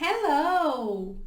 Hello!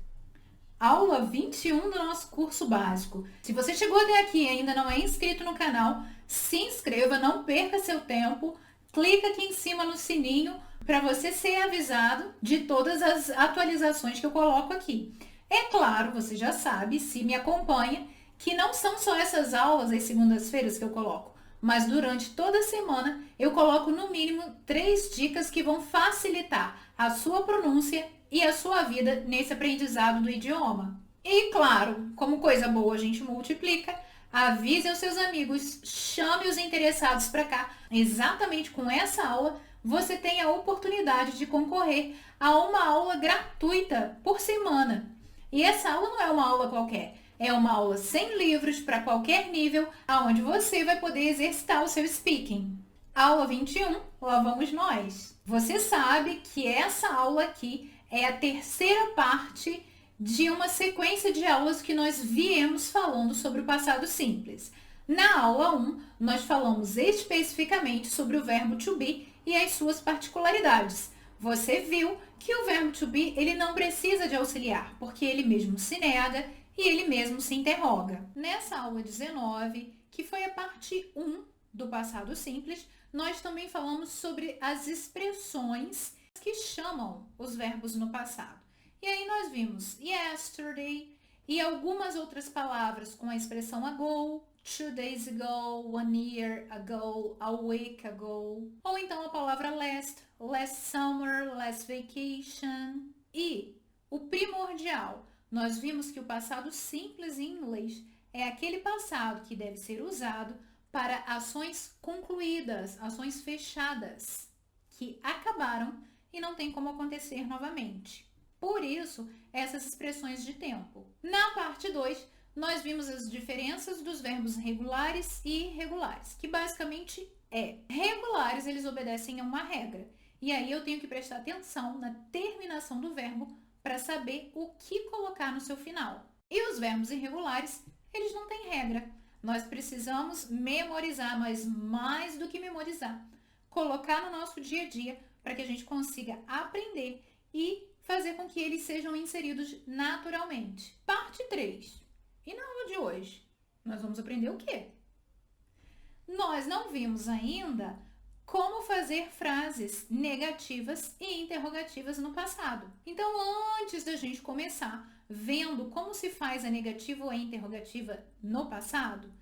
Aula 21 do nosso curso básico. Se você chegou até aqui e ainda não é inscrito no canal, se inscreva, não perca seu tempo. Clica aqui em cima no sininho para você ser avisado de todas as atualizações que eu coloco aqui. É claro, você já sabe, se me acompanha, que não são só essas aulas às segundas-feiras que eu coloco, mas durante toda a semana eu coloco no mínimo 3 dicas que vão facilitar a sua pronúncia e a sua vida nesse aprendizado do idioma. E claro, como coisa boa a gente multiplica, avise aos seus amigos, chame os interessados para cá. Exatamente com essa aula, você tem a oportunidade de concorrer a uma aula gratuita por semana. E essa aula não é uma aula qualquer, é uma aula sem livros para qualquer nível, aonde você vai poder exercitar o seu speaking. Aula 21, lá vamos nós. Você sabe que essa aula aqui é a terceira parte de uma sequência de aulas que nós viemos falando sobre o passado simples. Na aula 1, nós falamos especificamente sobre o verbo to be e as suas particularidades. Você viu que o verbo to be ele não precisa de auxiliar, porque ele mesmo se nega e ele mesmo se interroga. Nessa aula 19, que foi a parte 1 do passado simples, nós também falamos sobre as expressões que chamam os verbos no passado. E aí nós vimos yesterday e algumas outras palavras com a expressão ago, 2 days ago, 1 year ago, a week ago. Ou então a palavra last summer, last vacation. E o primordial, nós vimos que o passado simples em inglês é aquele passado que deve ser usado para ações concluídas, ações fechadas, que acabaram e não tem como acontecer novamente. Por isso, essas expressões de tempo. Na parte 2, nós vimos as diferenças dos verbos regulares e irregulares, que basicamente regulares, eles obedecem a uma regra. E aí eu tenho que prestar atenção na terminação do verbo para saber o que colocar no seu final. E os verbos irregulares, eles não têm regra. Nós precisamos memorizar, mas mais do que memorizar, colocar no nosso dia a dia para que a gente consiga aprender e fazer com que eles sejam inseridos naturalmente. Parte 3. E na aula de hoje, nós vamos aprender o quê? Nós não vimos ainda como fazer frases negativas e interrogativas no passado. Então, antes da gente começar vendo como se faz a negativa ou a interrogativa no passado,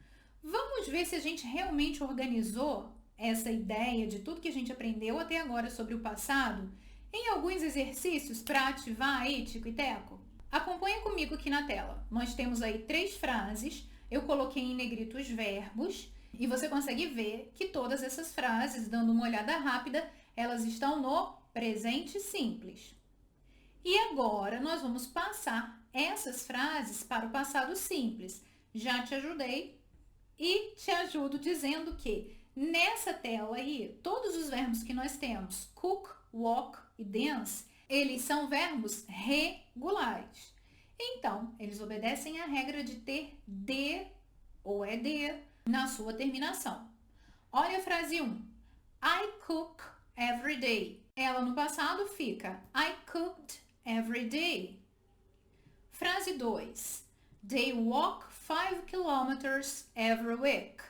vamos ver se a gente realmente organizou essa ideia de tudo que a gente aprendeu até agora sobre o passado em alguns exercícios para ativar aí, tico e teco. Acompanha comigo aqui na tela. Nós temos aí 3 frases, eu coloquei em negrito os verbos e você consegue ver que todas essas frases, dando uma olhada rápida, elas estão no presente simples. E agora nós vamos passar essas frases para o passado simples. Já te ajudei e te ajudo dizendo que nessa tela aí, todos os verbos que nós temos, cook, walk e dance, eles são verbos regulares. Então, eles obedecem à regra de ter de ou ed na sua terminação. Olha a frase 1. I cook every day. Ela no passado fica I cooked every day. Frase 2. They walk 5 kilometers every week.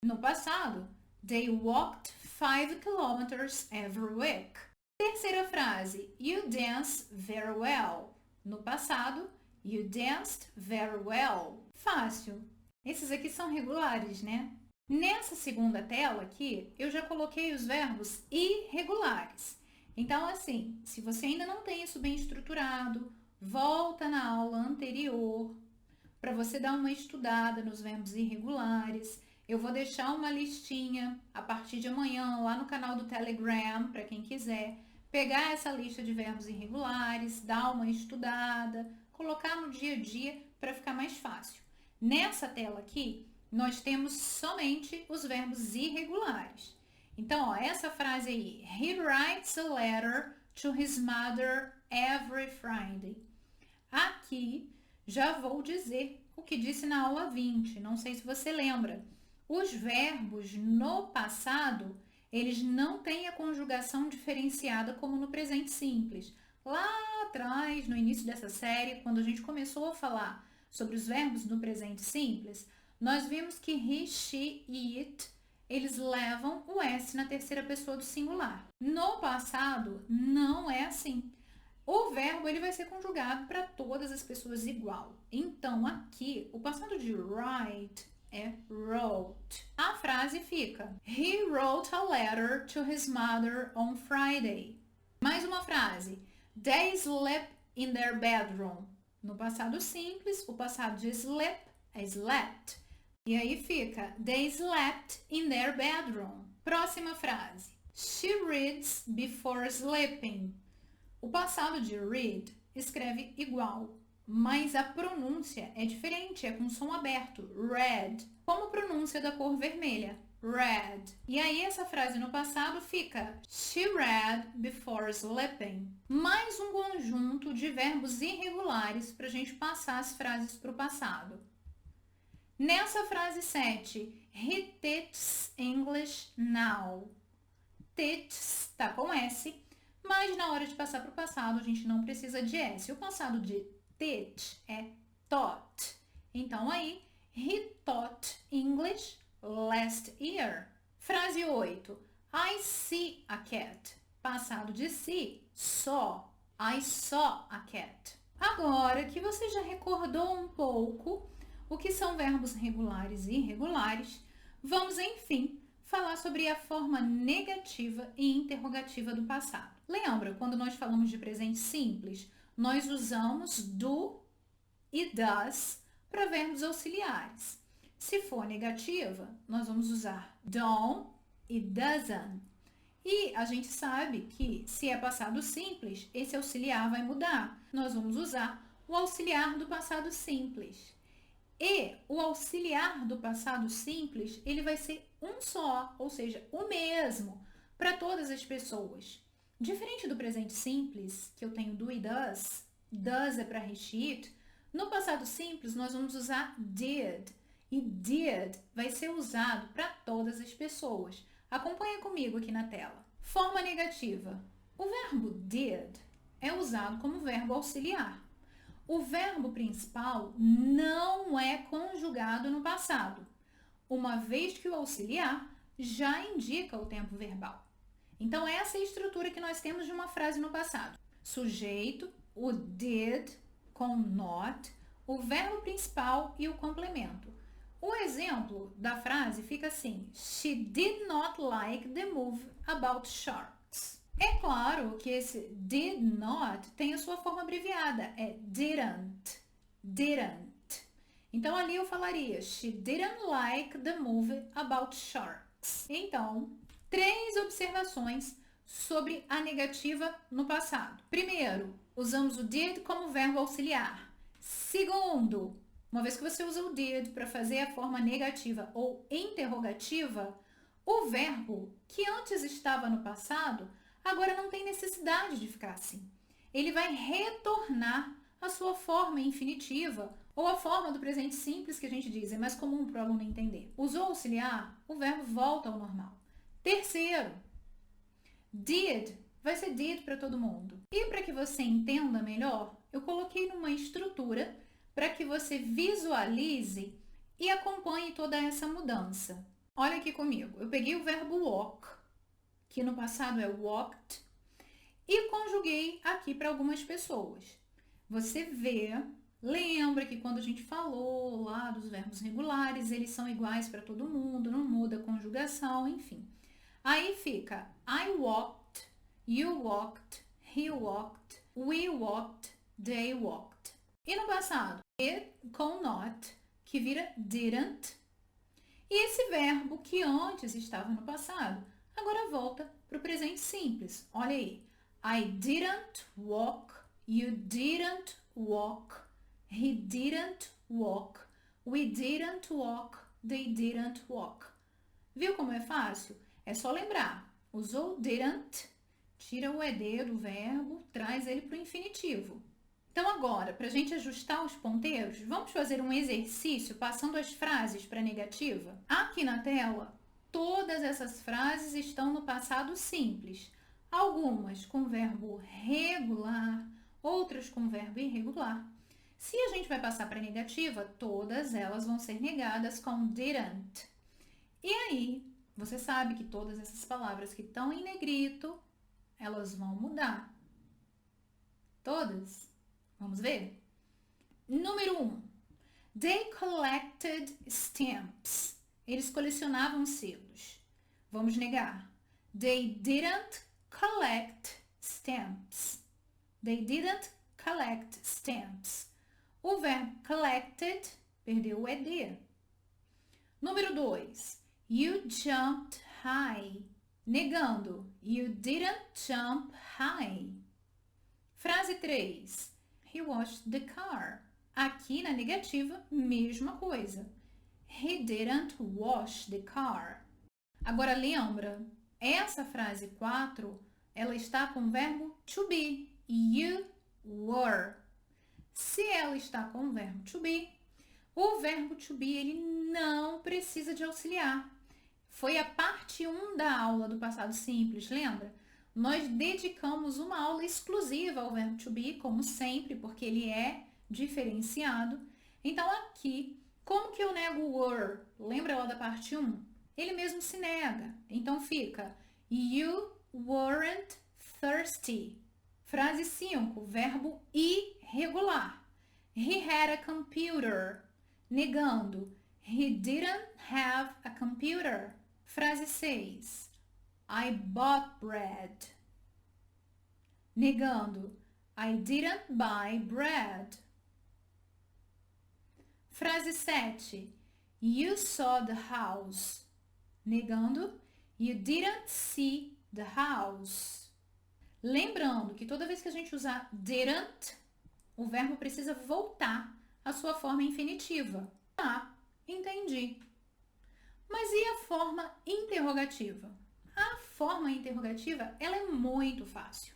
No passado, they walked 5 kilometers every week. Terceira frase, you dance very well. No passado, you danced very well. Fácil. Esses aqui são regulares, né? Nessa segunda tela aqui, eu já coloquei os verbos irregulares. Então, assim, se você ainda não tem isso bem estruturado, volta na aula anterior para você dar uma estudada nos verbos irregulares. Eu vou deixar uma listinha a partir de amanhã lá no canal do Telegram, para quem quiser pegar essa lista de verbos irregulares, dar uma estudada, colocar no dia a dia para ficar mais fácil. Nessa tela aqui, nós temos somente os verbos irregulares. Então, ó, essa frase aí, he writes a letter to his mother every Friday. Aqui já vou dizer o que disse na aula 20, não sei se você lembra. Os verbos no passado, eles não têm a conjugação diferenciada como no presente simples. Lá atrás, no início dessa série, quando a gente começou a falar sobre os verbos no presente simples, nós vimos que he, she e it, eles levam o S na terceira pessoa do singular. No passado, não é assim. O verbo ele vai ser conjugado para todas as pessoas igual. Então, aqui, o passado de write é wrote. A frase fica: He wrote a letter to his mother on Friday. Mais uma frase: They slept in their bedroom. No passado simples, o passado de sleep é slept. E aí fica: They slept in their bedroom. Próxima frase: She reads before sleeping. O passado de read escreve igual, mas a pronúncia é diferente, é com som aberto, read, como a pronúncia da cor vermelha, read. E aí essa frase no passado fica She read before sleeping. Mais um conjunto de verbos irregulares para a gente passar as frases para o passado. Nessa frase 7, he teaches English now. Teaches está com S, mas na hora de passar para o passado a gente não precisa de S. O passado de teach é taught. Então aí, he taught English last year. Frase 8. I see a cat. Passado de see, saw. I saw a cat. Agora que você já recordou um pouco o que são verbos regulares e irregulares, vamos, enfim, falar sobre a forma negativa e interrogativa do passado. Lembra, quando nós falamos de presente simples, nós usamos do e does para verbos auxiliares. Se for negativa, nós vamos usar don't e doesn't. E a gente sabe que, se é passado simples, esse auxiliar vai mudar. Nós vamos usar o auxiliar do passado simples. E o auxiliar do passado simples, ele vai ser um só, ou seja, o mesmo para todas as pessoas. Diferente do presente simples, que eu tenho do e does é para repeat, no passado simples nós vamos usar did. E did vai ser usado para todas as pessoas. Acompanha comigo aqui na tela. Forma negativa. O verbo did é usado como verbo auxiliar. O verbo principal não é conjugado no passado, uma vez que o auxiliar já indica o tempo verbal. Então, essa é a estrutura que nós temos de uma frase no passado. Sujeito, o did com not, o verbo principal e o complemento. O exemplo da frase fica assim: She did not like the movie about sharks. É claro que esse did not tem a sua forma abreviada, é didn't. Então, ali eu falaria She didn't like the movie about sharks. Então, 3 observações sobre a negativa no passado. Primeiro, usamos o did como verbo auxiliar. Segundo, uma vez que você usa o did para fazer a forma negativa ou interrogativa, o verbo que antes estava no passado agora não tem necessidade de ficar assim. Ele vai retornar à sua forma infinitiva ou a forma do presente simples que a gente diz. É mais comum para o aluno entender. Usou auxiliar, o verbo volta ao normal. Terceiro, did vai ser did para todo mundo. E para que você entenda melhor, eu coloquei numa estrutura para que você visualize e acompanhe toda essa mudança. Olha aqui comigo. Eu peguei o verbo walk, que no passado é walked, e conjuguei aqui para algumas pessoas. Você vê, lembra que quando a gente falou lá dos verbos regulares, eles são iguais para todo mundo, não muda a conjugação, enfim. Aí fica I walked, you walked, he walked, we walked, they walked. E no passado, it com not, que vira didn't. E esse verbo que antes estava no passado, agora volta para o presente simples. Olha aí. I didn't walk, you didn't walk, he didn't walk, we didn't walk, they didn't walk. Viu como é fácil? É só lembrar. Usou didn't, tira o ed do verbo, traz ele para o infinitivo. Então agora, para a gente ajustar os ponteiros, vamos fazer um exercício passando as frases para a negativa? Aqui na tela, todas essas frases estão no passado simples. Algumas com verbo regular, outras com verbo irregular. Se a gente vai passar para a negativa, todas elas vão ser negadas com didn't. E aí, você sabe que todas essas palavras que estão em negrito, elas vão mudar. Todas? Vamos ver? Número 1. They collected stamps. Eles colecionavam selos. Vamos negar. They didn't collect stamps. They didn't collect stamps. O verbo collected perdeu o ed. Número 2. You jumped high. Negando. You didn't jump high. Frase 3. He washed the car. Aqui na negativa, mesma coisa. He didn't wash the car. Agora lembra, essa frase 4, ela está com o verbo to be. You were. Se ela está com o verbo to be, o verbo to be ele não precisa de auxiliar. Foi a parte 1 da aula do passado simples, lembra? Nós dedicamos uma aula exclusiva ao verbo to be, como sempre, porque ele é diferenciado. Então aqui, como que eu nego o were? Lembra lá da parte 1? Ele mesmo se nega. Então fica You weren't thirsty. Frase 5, verbo irregular. He had a computer. Negando. He didn't have a computer. Frase 6. I bought bread. Negando. I didn't buy bread. Frase 7. You saw the house. Negando. You didn't see the house. Lembrando que toda vez que a gente usar didn't, o verbo precisa voltar à sua forma infinitiva. Ah, entendi. Mas e a forma interrogativa? A forma interrogativa, ela é muito fácil.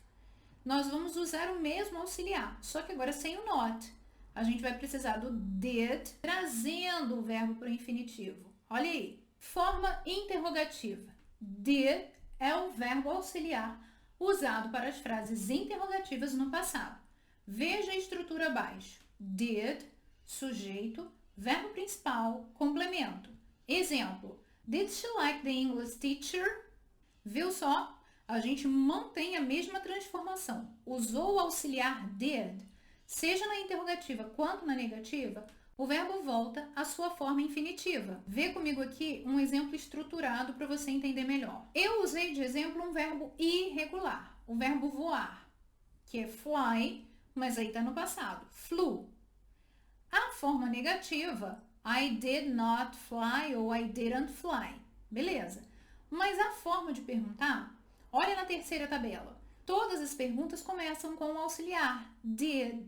Nós vamos usar o mesmo auxiliar, só que agora sem o not. A gente vai precisar do did, trazendo o verbo para o infinitivo. Olha aí, forma interrogativa. Did é o verbo auxiliar usado para as frases interrogativas no passado. Veja a estrutura abaixo. Did, sujeito, verbo principal, complemento. Exemplo. Did she like the English teacher? Viu só? A gente mantém a mesma transformação. Usou o auxiliar did, seja na interrogativa quanto na negativa, o verbo volta à sua forma infinitiva. Vê comigo aqui um exemplo estruturado para você entender melhor. Eu usei de exemplo um verbo irregular, o verbo voar, que é fly, mas aí está no passado, flew. A forma negativa, I did not fly ou I didn't fly. Beleza. Mas a forma de perguntar, olha na terceira tabela. Todas as perguntas começam com o auxiliar, did.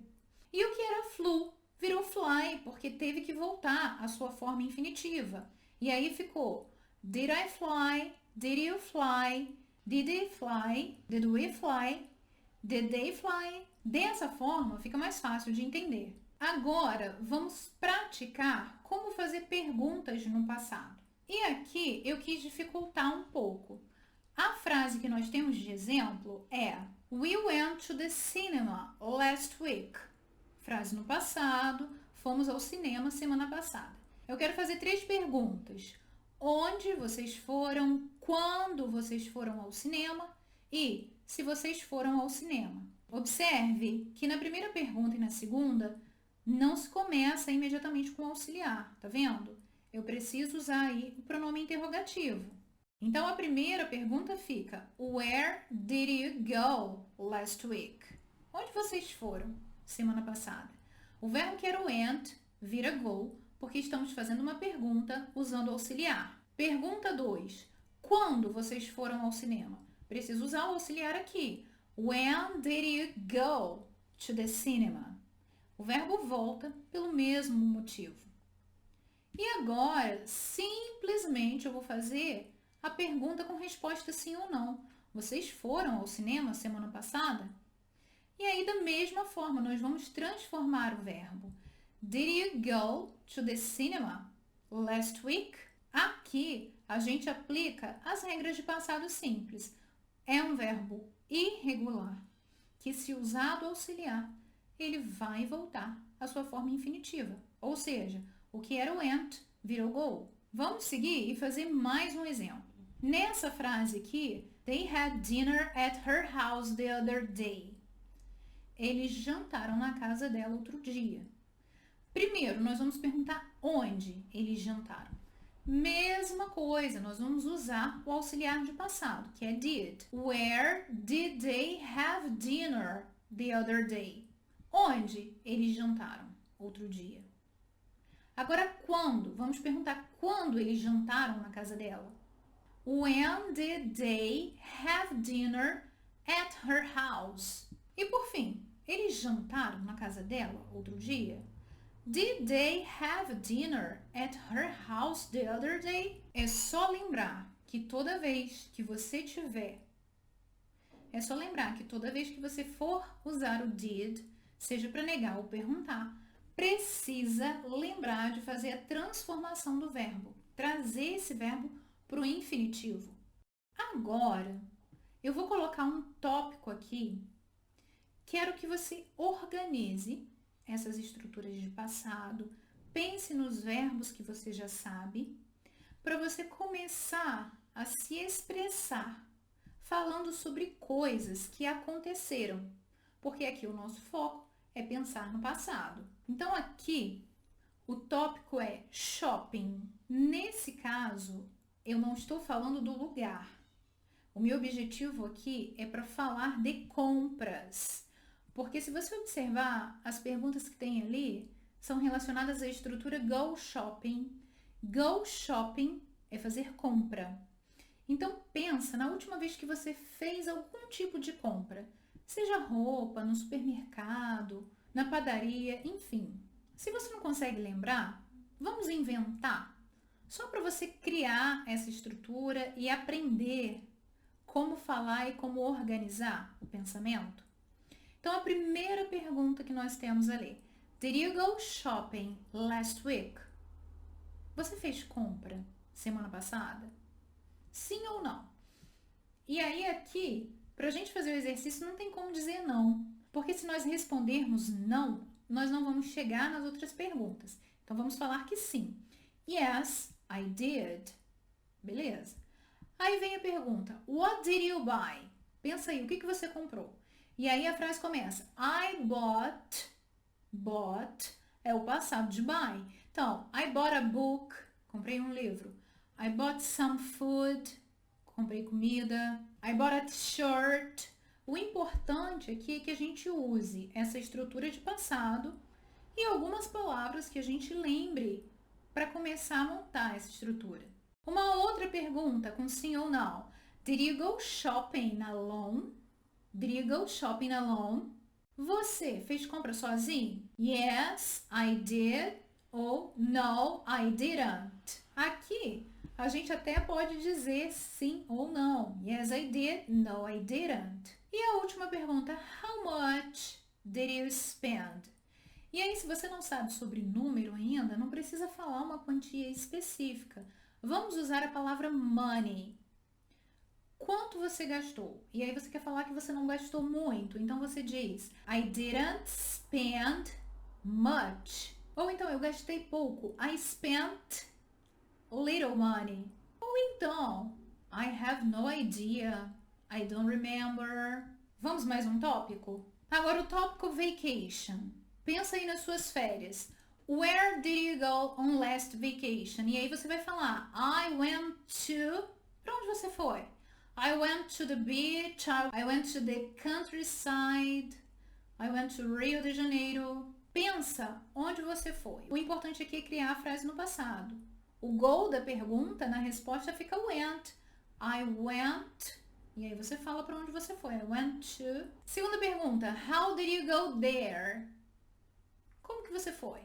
E o que era flew? Virou fly, porque teve que voltar à sua forma infinitiva. E aí ficou, did I fly? Did you fly? Did they fly? Did we fly? Did they fly? Dessa forma, fica mais fácil de entender. Agora, vamos praticar como fazer perguntas no passado. E aqui eu quis dificultar um pouco. A frase que nós temos de exemplo é We went to the cinema last week. Frase no passado, fomos ao cinema semana passada. Eu quero fazer 3 perguntas. Onde vocês foram? Quando vocês foram ao cinema? E se vocês foram ao cinema? Observe que na primeira pergunta e na segunda, não se começa imediatamente com o auxiliar, tá vendo? Eu preciso usar aí o pronome interrogativo. Então, a primeira pergunta fica, Where did you go last week? Onde vocês foram semana passada? O verbo que era went vira go, porque estamos fazendo uma pergunta usando o auxiliar. Pergunta 2. Quando vocês foram ao cinema? Preciso usar o auxiliar aqui. When did you go to the cinema? O verbo volta pelo mesmo motivo. E agora, simplesmente eu vou fazer a pergunta com resposta sim ou não. Vocês foram ao cinema semana passada? E aí, da mesma forma, nós vamos transformar o verbo. Did you go to the cinema last week? Aqui, a gente aplica as regras de passado simples. É um verbo irregular. que se usado auxiliar, ele vai voltar à sua forma infinitiva. Ou seja, o que era went virou go. Vamos seguir e fazer mais um exemplo. Nessa frase aqui, they had dinner at her house the other day. Eles jantaram na casa dela outro dia. Primeiro, nós vamos perguntar onde eles jantaram. Mesma coisa, nós vamos usar o auxiliar de passado, que é did. Where did they have dinner the other day? Onde eles jantaram outro dia? Agora, quando? Vamos perguntar quando eles jantaram na casa dela. When did they have dinner at her house? E por fim, eles jantaram na casa dela outro dia? Did they have dinner at her house the other day? É só lembrar que toda vez que você for usar o did, seja para negar ou perguntar, precisa lembrar de fazer a transformação do verbo, trazer esse verbo para o infinitivo. Agora, eu vou colocar um tópico aqui. Quero que você organize essas estruturas de passado, pense nos verbos que você já sabe, para você começar a se expressar, falando sobre coisas que aconteceram, porque aqui o nosso foco é pensar no passado. Então aqui o tópico é shopping. Nesse caso, eu não estou falando do lugar. O meu objetivo aqui é para falar de compras. Porque se você observar, as perguntas que tem ali são relacionadas à estrutura go shopping. Go shopping é fazer compra. Então pensa na última vez que você fez algum tipo de compra. Seja roupa, no supermercado, na padaria, enfim. Se você não consegue lembrar, vamos inventar. Só para você criar essa estrutura e aprender como falar e como organizar o pensamento. Então, a primeira pergunta que nós temos ali. Did you go shopping last week? Você fez compra semana passada? Sim ou não? E aí aqui, para a gente fazer o exercício, não tem como dizer não. Porque se nós respondermos não, nós não vamos chegar nas outras perguntas. Então, vamos falar que sim. Yes, I did. Beleza. Aí vem a pergunta. What did you buy? Pensa aí, o que você comprou? E aí a frase começa, I bought é o passado de buy. Então, I bought a book, comprei um livro. I bought some food, comprei comida. I bought a t-shirt. O importante aqui é que a gente use essa estrutura de passado e algumas palavras que a gente lembre para começar a montar essa estrutura. Uma outra pergunta com sim ou não. Did you go shopping alone? Did you go shopping alone? Você fez compra sozinho? Yes, I did. Ou no, I didn't. Aqui, a gente até pode dizer sim ou não. Yes, I did. No, I didn't. E a última pergunta, how much did you spend? E aí, se você não sabe sobre número ainda, não precisa falar uma quantia específica. Vamos usar a palavra money. Quanto você gastou? E aí você quer falar que você não gastou muito. Então você diz, I didn't spend much. Ou então, eu gastei pouco. I spent little money. Ou então, I have no idea. I don't remember. Vamos mais um tópico? Agora o tópico vacation. Pensa aí nas suas férias. Where did you go on last vacation? E aí você vai falar, I went to... Para onde você foi? I went to the beach, I went to the countryside, I went to Rio de Janeiro. Pensa onde você foi. O importante aqui é criar a frase no passado. O go da pergunta, na resposta, fica went. I went. E aí você fala para onde você foi. I went to. Segunda pergunta. How did you go there? Como que você foi?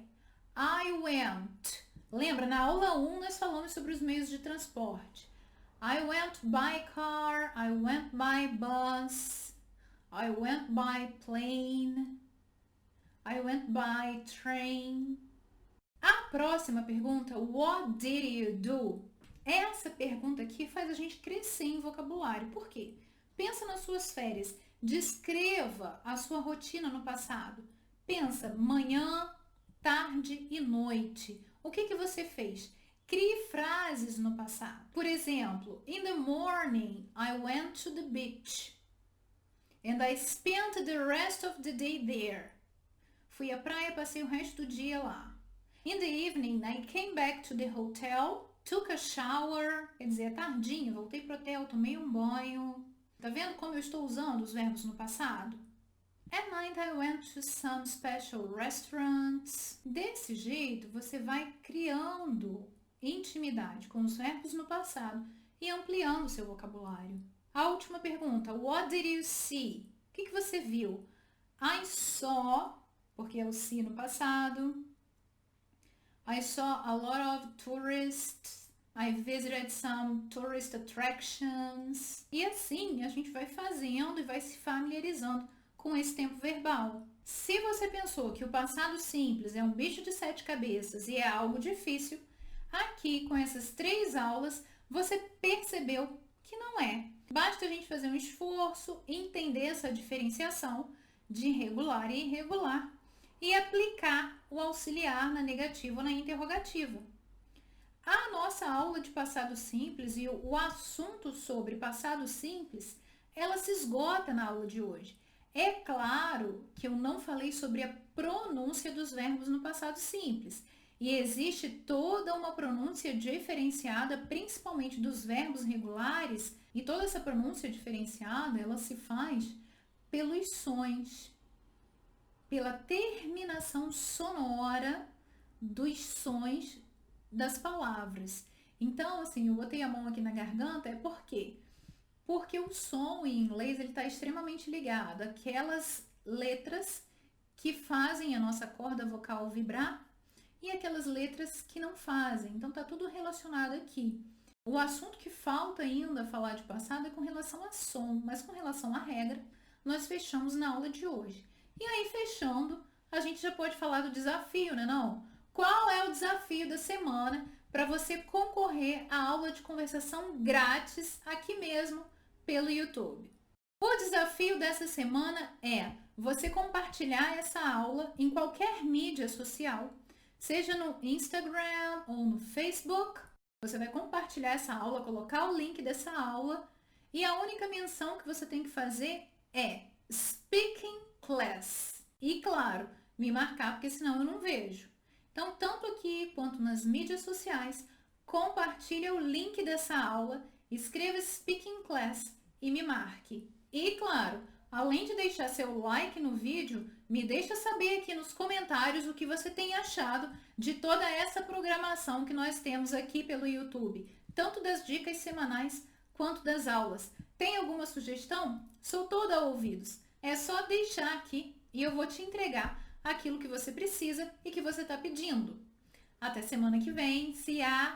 I went. Lembra, na aula 1 nós falamos sobre os meios de transporte. I went by car, I went by bus, I went by plane, I went by train. A próxima pergunta, what did you do? Essa pergunta aqui faz a gente crescer em vocabulário. Por quê? Pensa nas suas férias. Descreva a sua rotina no passado. Pensa, manhã, tarde e noite. O que você fez? Crie frases no passado. Por exemplo, in the morning, I went to the beach. And I spent the rest of the day there. Fui à praia, passei o resto do dia lá. In the evening, I came back to the hotel, took a shower. Quer dizer, tardinho, voltei pro hotel, tomei um banho. Tá vendo como eu estou usando os verbos no passado? At night I went to some special restaurants. Desse jeito, você vai criando intimidade com os verbos no passado e ampliando o seu vocabulário. A última pergunta, what did you see? O que você viu? I saw, porque é o see no passado. I saw a lot of tourists. I visited some tourist attractions. E assim a gente vai fazendo e vai se familiarizando com esse tempo verbal. Se você pensou que o passado simples é um bicho de 7 cabeças e é algo difícil, aqui com essas 3 aulas você percebeu que não é. Basta a gente fazer um esforço, entender essa diferenciação de regular e irregular e aplicar o auxiliar na negativa ou na interrogativa. A nossa aula de passado simples e o assunto sobre passado simples, ela se esgota na aula de hoje. É claro que eu não falei sobre a pronúncia dos verbos no passado simples. E existe toda uma pronúncia diferenciada, principalmente dos verbos regulares, e toda essa pronúncia diferenciada, ela se faz pelos sons, pela terminação sonora dos sons das palavras. Então, assim, eu botei a mão aqui na garganta, é por quê? Porque o som em inglês ele está extremamente ligado àquelas letras que fazem a nossa corda vocal vibrar e aquelas letras que não fazem. Então, está tudo relacionado aqui. O assunto que falta ainda falar de passado é com relação a som, mas com relação à regra, nós fechamos na aula de hoje. E aí, fechando, a gente já pode falar do desafio, né não? Qual é o desafio da semana para você concorrer à aula de conversação grátis aqui mesmo pelo YouTube? O desafio dessa semana é você compartilhar essa aula em qualquer mídia social, seja no Instagram ou no Facebook. Você vai compartilhar essa aula, colocar o link dessa aula e a única menção que você tem que fazer é Speaking Class. E claro, me marcar, porque senão eu não vejo. Então, tanto aqui quanto nas mídias sociais, compartilhe o link dessa aula, escreva Speaking Class e me marque. E claro, além de deixar seu like no vídeo, me deixa saber aqui nos comentários o que você tem achado de toda essa programação que nós temos aqui pelo YouTube, tanto das dicas semanais quanto das aulas. Tem alguma sugestão? Sou toda ouvidos. É só deixar aqui e eu vou te entregar aquilo que você precisa e que você está pedindo. Até semana que vem. See ya!